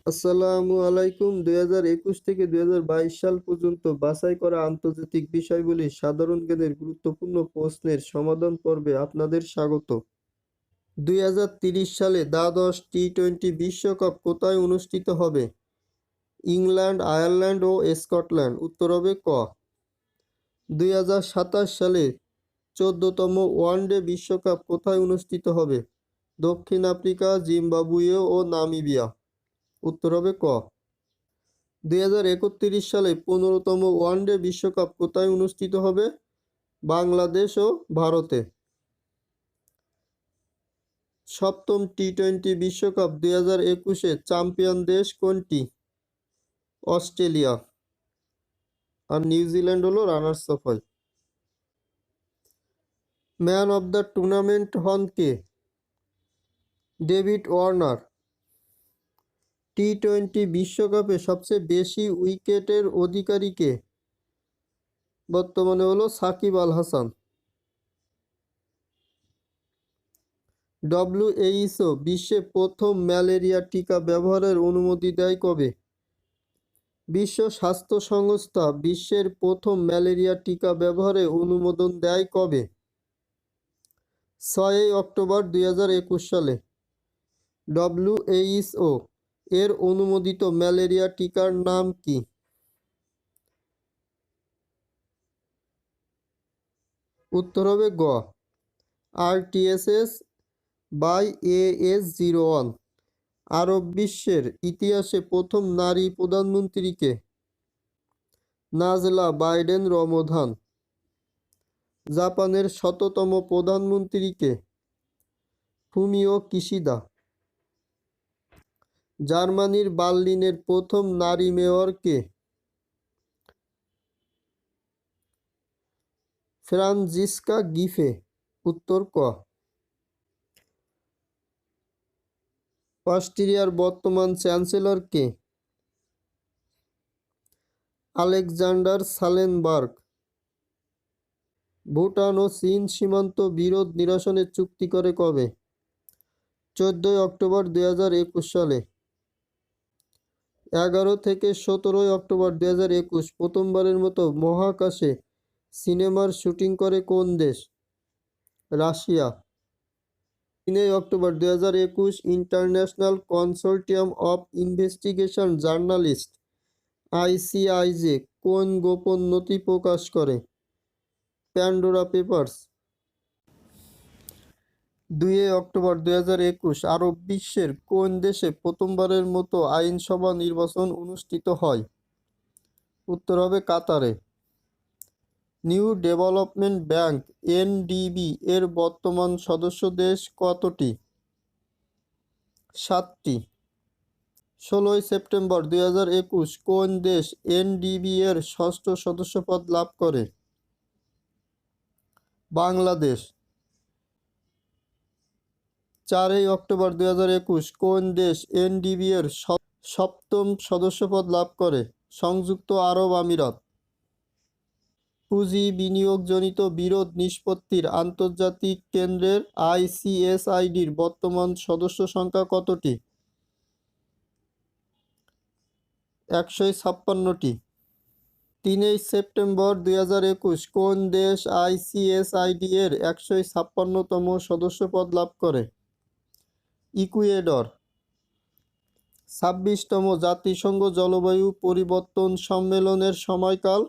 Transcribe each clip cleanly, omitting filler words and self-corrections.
আসসালামু আলাইকুম। 2021 থেকে 2022 সাল পর্যন্ত বাছাই করা আন্তর্জাতিক বিষয়গুলির সাধারণ জ্ঞানের গুরুত্বপূর্ণ প্রশ্নের সমাধান পর্বে আপনাদের স্বাগত। 2030 সালে দ্বাদশ টি-20 বিশ্বকাপ কোথায় অনুষ্ঠিত হবে? ইংল্যান্ড, আয়ারল্যান্ড ও স্কটল্যান্ড। উত্তর হবে ক। 2027 সালে 14তম ওয়ানডে বিশ্বকাপ কোথায় অনুষ্ঠিত হবে? দক্ষিণ আফ্রিকা, জিম্বাবুয়ে ও নামিবিয়া। উত্তর হবে ক। 2031 সালে 15তম ওয়ানডে বিশ্বকাপ কোথায় অনুষ্ঠিত হবে? বাংলাদেশ ও ভারতে। সপ্তম টি-20 বিশ্বকাপ 2021-এ চ্যাম্পিয়ন দেশ কোনটি? অস্ট্রেলিয়া। আর নিউজিল্যান্ড হলো রানার্স আপ হয়। ম্যান অব দ্য টুর্নামেন্ট হন কে? David Warner. টি-20 বিশ্বকাপে সবচেয়ে বেশি উইকেটের অধিকারী কে? বর্তমানে হলো সাকিব আল হাসান। WHO বিশ্বে প্রথম ম্যালেরিয়া টিকা ব্যবহারের অনুমতি দেয় কবে? বিশ্ব স্বাস্থ্য সংস্থা বিশ্বের প্রথম ম্যালেরিয়া টিকা ব্যবহারে অনুমোদন দেয় কবে? 6 অক্টোবর 2021 সালে। WHO এর অনুমোদিত ম্যালেরিয়া টিকার নাম কি? উত্তর হবে গ। RTS/AS01। আরব বিশ্বের ইতিহাসে প্রথম নারী প্রধানমন্ত্রী কে? নাজলা বাইডেন রমধান। জাপানের ১০০তম প্রধানমন্ত্রী কে? Fumio Kishida. জার্মানির বার্লিনের প্রথম নারী মেয়র কে? ফ্রানজিস্কা গিফে। উত্তর ক। অস্ট্রিয়ার বর্তমান চ্যান্সেলর কে? আলেকজান্ডার সালেনবার্গ। ভুটান ও চীন সীমান্ত বিরোধ নিরসনের চুক্তি করে কবে? 14 অক্টোবর 2021 সালে। 11 থেকে 17 অক্টোবর 2021 প্রথমবারের মতো মহাকাশে সিনেমার শুটিং করে কোন দেশ? Russia. 3 October 2021 international consortium of investigation journalist ICIJ কোন গোপন নথি প্রকাশ করে? Pandora papers. 2 অক্টোবর 2021 আরব বিশ্বের কোন দেশে প্রথমবারের মতো আইনসভা নির্বাচন অনুষ্ঠিত হয়? উত্তর হবে কাতারে। নিউ ডেভেলপমেন্ট ব্যাংক NDB এর বর্তমান সদস্য দেশ কতটি? 7টি। 16 সেপ্টেম্বর 2021 কোন দেশ NDB এর ষষ্ঠ সদস্যপদ লাভ করে? বাংলাদেশ। 4 অক্টোবর 2021 কোন দেশ NDB এর সপ্তম সদস্যপদ লাভ করে? সংযুক্ত আরব আমিরাত। পুঁজি বিনিয়োগজনিত বিরোধ নিষ্পত্তির আন্তর্জাতিক কেন্দ্রের ICSIDর বর্তমান সদস্য সংখ্যা কতটি? 156টি। 3 সেপ্টেম্বর 2021 কোন দেশ ICSID এর 156তম সদস্যপদ লাভ করে? ইকুয়েডর। 26তম জাতিসংঘ জলবায়ু পরিবর্তন সম্মেলনের সময়কাল?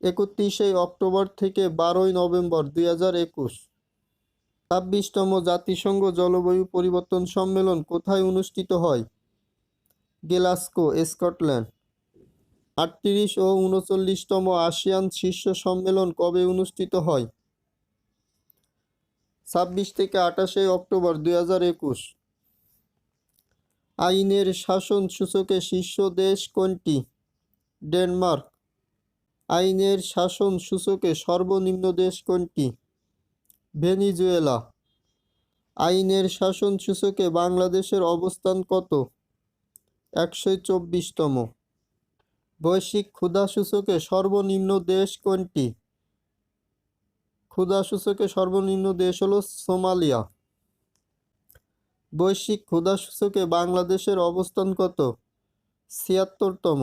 31 অক্টোবর থেকে 12 নভেম্বর 2021। 26তম জাতিসংঘ জলবায়ু পরিবর্তন সম্মেলন কোথায় অনুষ্ঠিত হয়? Glasgow, Scotland. 38 ও 39তম আসিয়ান শীর্ষ সম্মেলন কবে অনুষ্ঠিত হয়? 26 থেকে 28 অক্টোবর 2021। আইনের শাসন সূচকে শীর্ষ দেশ কোনটি? ডেনমার্ক। আইনের শাসন সূচকে সর্বনিম্ন দেশ কোনটি? ভেনিজুয়েলা। আইনের শাসন সূচকে বাংলাদেশের অবস্থান কত? 124তম। বৈশ্বিক ক্ষুধা সূচকে সর্বনিম্ন দেশ কোনটি? ক্ষুধা সূচকে সর্বনিম্ন দেশ হলো সোমালিয়া। বৈশ্বিক ক্ষুধা সূচকে বাংলাদেশের অবস্থান কত? ৭৬তম।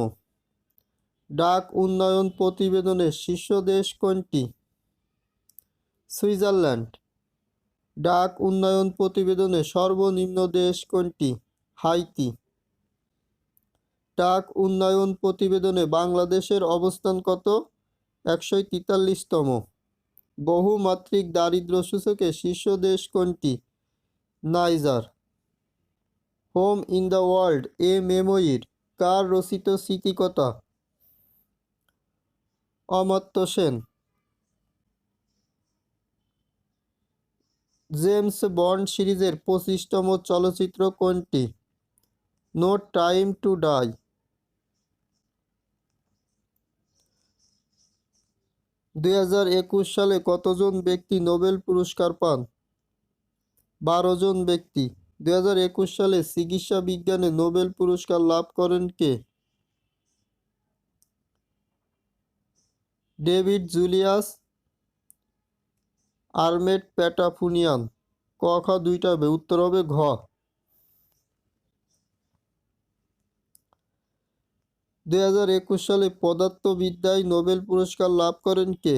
ডাক উন্নয়ন প্রতিবেদনের শীর্ষ দেশ কোনটি? সুইজারল্যান্ড। ডাক উন্নয়ন প্রতিবেদনে সর্বনিম্ন দেশ কোনটি? হাইতি। ডাক উন্নয়ন প্রতিবেদনে বাংলাদেশের অবস্থান কত? ১৪৩তম। বহুমাত্রিক দারিদ্র্য সূচকে শীর্ষ দেশ কোনটি? Niger. Home in the world a memoir কার রচিত স্মৃতিকথা? অমর্ত্য সেন। জেমস বন্ড সিরিজের ২৫তম চলচ্চিত্র কোনটি? No time to die. ২০২১ সালে কতজন ব্যক্তি নোবেল পুরস্কার পান? ১২ জন ব্যক্তি। ২০২১ সালে চিকিৎসা বিজ্ঞানে নোবেল পুরস্কার লাভ করেন কে? ডেভিড জুলিয়াস আর্মেড প্যাটাফুনিয়ান। ক খ দুইটা হবে, উত্তর হবে ঘ। ২০২১ সালে পদার্থবিদ্যায় নোবেল পুরস্কার লাভ করেন কে?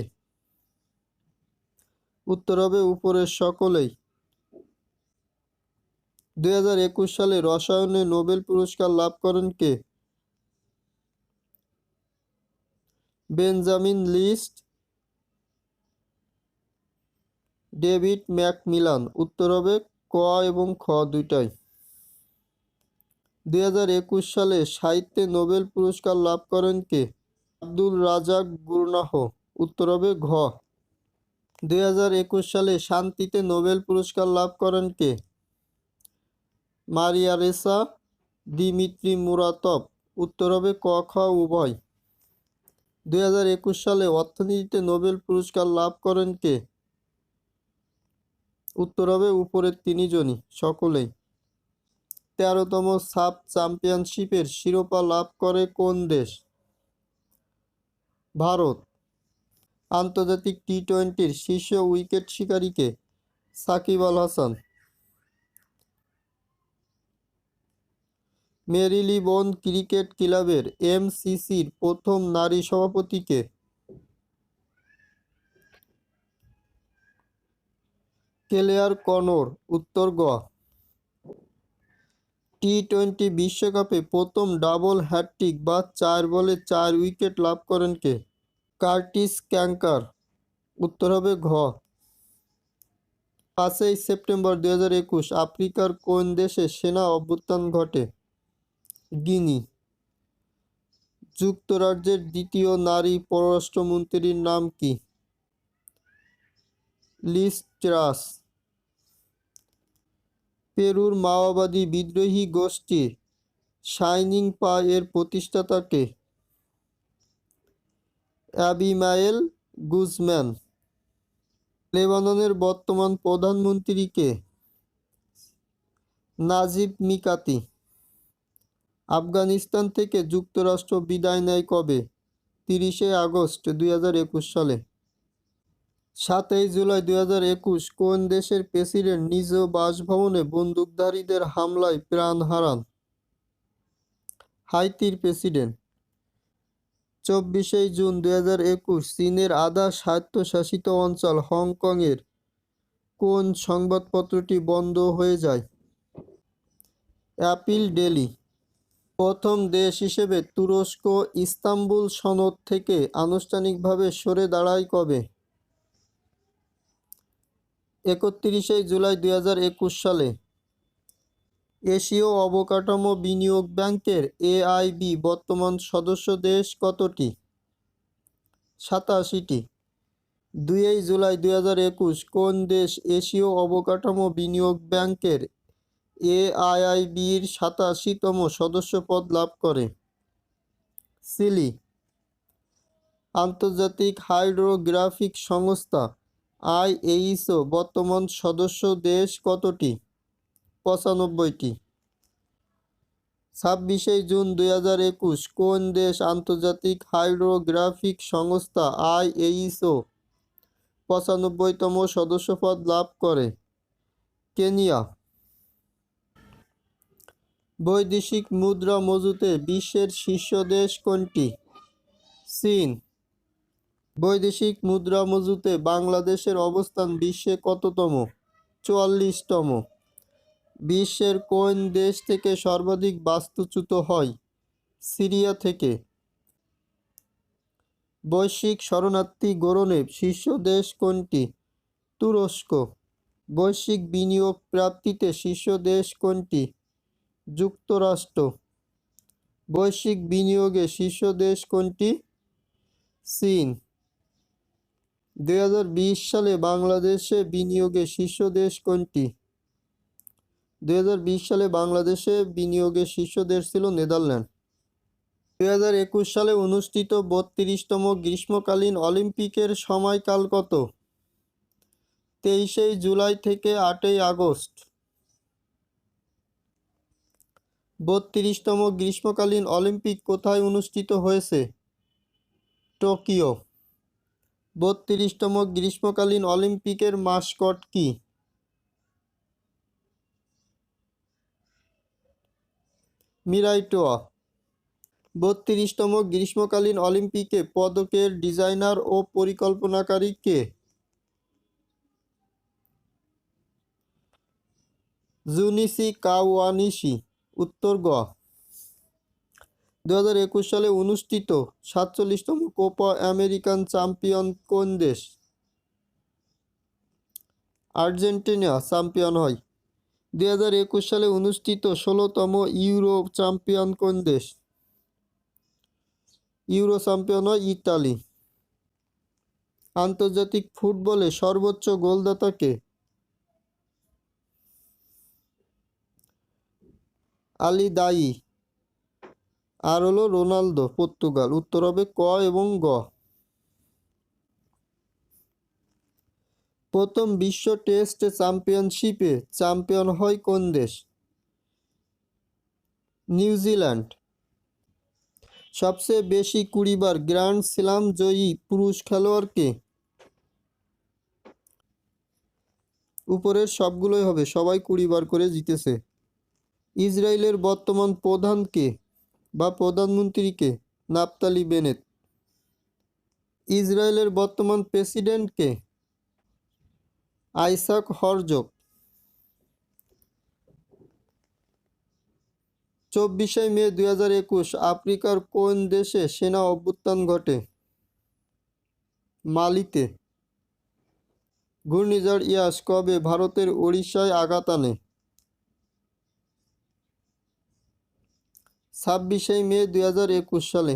উত্তর হবে উপরের সকলেই। ২০২১ সালে রসায়নে নোবেল পুরস্কার লাভ করেন কে? Benjamin List, David MacMillan. উত্তর হবে ক এবং খ দুইটাই। ২০২১ সালে সাহিত্যে নোবেল পুরস্কার লাভ করেন কে? আব্দুল রাজাক গুরনাহ। উত্তর হবে ঘ। ২০২১ সালে শান্তিতে নোবেল পুরস্কার লাভ করেন কে? মারিয়া রেসা, দিমিত্রি মুরাতভ। উত্তর হবে ক খ উভয়। ২০২১ সালে অর্থনীতিতে নোবেল পুরস্কার লাভ করেন কে? উত্তর হবে উপরের তিনজনই, সকলেই। ১৩তম সাফ চ্যাম্পিয়নশিপের শিরোপা লাভ করে কোন দেশ? ভারত। আন্তর্জাতিক টি-টোয়েন্টির শীর্ষ উইকেট শিকারী কে? সাকিব আল হাসান। মেরিলিবোন ক্রিকেট ক্লাবের এমসিসির প্রথম নারী সভাপতি কে? Claire Conor. উত্তর গ। টি-টোয়েন্টি বিশ্বকাপে প্রথম ডাবল হ্যাটট্রিক বা ৪ বলে ৪ উইকেট লাভ করেন কে? কার্টিস ক্যাঙ্কার। উত্তর হবে ঘ। ৫ই সেপ্টেম্বর ২০২১ আফ্রিকার কোন দেশে সেনা অভ্যুত্থান ঘটে? গিনি। যুক্তরাজ্যের দ্বিতীয় নারী পররাষ্ট্রমন্ত্রীর নাম কি? লিজ ট্রাস। পেরুর মাওবাদী বিদ্রোহী গোষ্ঠী শাইনিং পা এর প্রতিষ্ঠাতা কে? অ্যাবিমাইল গুজম্যান। লেবাননের বর্তমান প্রধানমন্ত্রী কে? নাজিব মিকাতি। আফগানিস্তান থেকে যুক্তরাষ্ট্র বিদায় নেয় কবে? ৩০শে আগস্ট ২০২১ সালে। ৭ই জুলাই ২০২১ কোন দেশের প্রেসিডেন্ট নিজ বাসভবনে বন্দুকধারীদের হামলায় প্রাণ হারান? হাইতির প্রেসিডেন্ট। ২৪শে জুন ২০২১ চীনের আধা স্বায়ত্তশাসিত অঞ্চল হংকংয়ের কোন সংবাদপত্রটি বন্ধ হয়ে যায়? Appeal daily. প্রথম দেশ হিসেবে তুরস্ক ইস্তাম্বুল সনদ থেকে আনুষ্ঠানিকভাবে সরে দাঁড়ায় কবে? ৩১শে জুলাই ২০২১ সালে। এশীয় অবকাঠামো বিনিয়োগ ব্যাংকের এআইবি বর্তমান সদস্য দেশ কতটি? ৮৭টি। ২ জুলাই ২০২১ কোন দেশ এশীয় অবকাঠামো বিনিয়োগ ব্যাংকের এআইআইবির ৮৭তম সদস্যপদ লাভ করে? চিলি। আন্তর্জাতিক হাইড্রোগ্রাফিক সংস্থা আইএইচও বর্তমান সদস্য দেশ কতটি? ৯৫টি। ২৬শে জুন ২০২১ কোন দেশ আন্তর্জাতিক হাইড্রোগ্রাফিক সংস্থা আইএইচও ৯৫তম সদস্যপদ লাভ করে? কেনিয়া। বৈদেশিক মুদ্রা মজুতে বিশ্বের শীর্ষ দেশ কোনটি? চীন। বৈদেশিক মুদ্রা মজুতে বাংলাদেশের অবস্থান বিশ্বে কততম? 44তম। বিশ্বের কোন দেশ থেকে সর্বাধিক বাস্তুচ্যুত হয়? সিরিয়া থেকে। বৈশ্বিক শরণার্থী গ্রহণে শীর্ষ দেশ কোনটি? তুরস্ক। বৈশ্বিক বিনিয়োগ প্রাপ্তিতে শীর্ষ দেশ কোনটি? যুক্তরাষ্ট্র। বৈশ্বিক বিনিয়োগে শীর্ষ দেশ কোনটি? চীন। 2020 সালে বাংলাদেশে বিনিয়োগে শীর্ষ দেশ কোনটি? 2020 সালে বাংলাদেশে বিনিয়োগের শীর্ষ দেশ ছিল নেদারল্যান্ড। 2021 সালে অনুষ্ঠিত 32তম গ্রীষ্মকালীন অলিম্পিকের সময়কাল কত? 23 জুলাই থেকে 8 আগস্ট। 32তম গ্রীষ্মকালীন অলিম্পিক কোথায় অনুষ্ঠিত হয়েছে? টোকিও। 32তম গ্রীষ্মকালীন অলিম্পিকের মাসকট কি? মিরাইটোয়া। 32তম গ্রীষ্মকালীন অলিম্পিকে পদকের ডিজাইনার ও পরিকল্পনাকারী কে? জুনিচি কাওয়ানিশি। উত্তর গ। 2021 সালে অনুষ্ঠিত 47তম কোপা আমেরিকান চ্যাম্পিয়ন কোন দেশ? আর্জেন্টিনা চ্যাম্পিয়ন হয়। 2021 সালে অনুষ্ঠিত 16তম ইউরো চ্যাম্পিয়ন কোন দেশ? ইউরো চ্যাম্পিয়ন হয় ইতালি। আন্তর্জাতিক ফুটবলে সর্বোচ্চ গোলদাতা কে? আলী দায়ী। আর হলো রোনালদো, পর্তুগাল। উত্তর হবে ক এবং গ। প্রথম বিশ্ব টেস্ট চ্যাম্পিয়নশিপে চ্যাম্পিয়ন হয় কোন দেশ? নিউজিল্যান্ড। সবচেয়ে বেশি 20 বার গ্র্যান্ড স্ল্যাম জয়ী পুরুষ খেলোয়াড় কে? উপরের সবগুলোই হবে, সবাই 20 বার করে জিতেছে। ইসরায়েলের বর্তমান প্রধান কে বা প্রধানমন্ত্রী কে? Naftali Bennett. ইসরায়েলের বর্তমান প্রেসিডেন্ট কে? আইসাক হরজগ। 24 মে 2021 আফ্রিকার কোন দেশে সেনা অভ্যুত্থান ঘটে? মালিতে। ঘূর্ণিঝড় ইয়াস কবে ভারতের ওড়িশায় আঘাত আনে? 26 মে 2021 সালে।